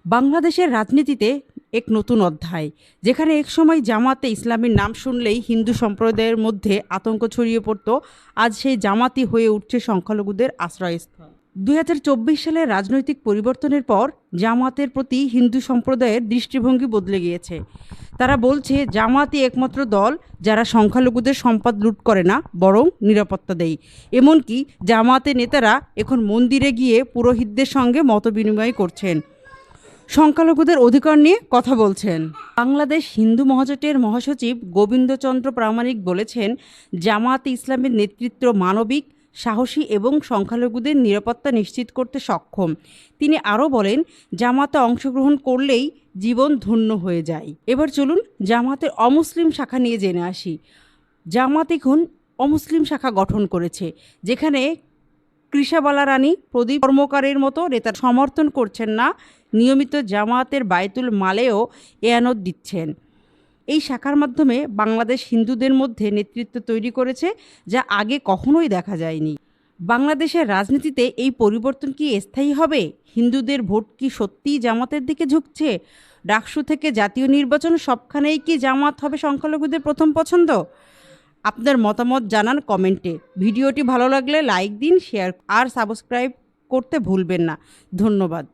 বাংলাদেশের রাজনীতিতে এক নতুন অধ্যায়, যেখানে একসময় জামাতে ইসলামীর নাম শুনলেই হিন্দু সম্প্রদায়ের মধ্যে আতঙ্ক ছড়িয়ে পড়ত, আজ সেই জামাতই হয়ে উঠছে সংখ্যালঘুদের আশ্রয়স্থল। 2024 সালের রাজনৈতিক পরিবর্তনের পর জামাতের প্রতি হিন্দু সম্প্রদায়ের দৃষ্টিভঙ্গি বদলে গিয়েছে। তারা বলছে জামাতই একমাত্র দল যারা সংখ্যালঘুদের সম্পদ লুট করে না, বরং নিরাপত্তা দেয়। এমনকি জামাতের নেতারা এখন মন্দিরে গিয়ে পুরোহিতদের সঙ্গে মতবিনিময় করছেন, সংখ্যালঘুদের অধিকার নিয়ে কথা বলছেন। বাংলাদেশ হিন্দু মহাজোটের মহাসচিব গোবিন্দচন্দ্র প্রামাণিক বলেছেন, জামায়াতে ইসলামের নেতৃত্ব মানবিক, সাহসী এবং সংখ্যালঘুদের নিরাপত্তা নিশ্চিত করতে সক্ষম। তিনি আরও বলেন, জামাতে অংশগ্রহণ করলেই জীবন ধন্য হয়ে যায়। এবার চলুন জামাতের অমুসলিম শাখা নিয়ে জেনে আসি। জামাত এখন অমুসলিম শাখা গঠন করেছে, যেখানে কৃষাবালা রানী, প্রদীপ কর্মকারের মতো নেতা সমর্থন করছেন না, নিয়মিত জামায়াতের বায়তুল মালেও এয়ানত দিচ্ছেন। এই শাখার মাধ্যমে বাংলাদেশ হিন্দুদের মধ্যে নেতৃত্ব তৈরি করেছে, যা আগে কখনোই দেখা যায়নি। বাংলাদেশের রাজনীতিতে এই পরিবর্তন কি স্থায়ী হবে? হিন্দুদের ভোট কি সত্যিই জামাতের দিকে ঝুঁকছে? ডাকসু থেকে জাতীয় নির্বাচন, সবখানেই কি জামাত হবে সংখ্যালঘুদের প্রথম পছন্দ? আপনার মতামত জানান কমেন্টে। ভিডিওটি ভালো লাগলে লাইক দিন, শেয়ার আর সাবস্ক্রাইব করতে ভুলবেন না। ধন্যবাদ।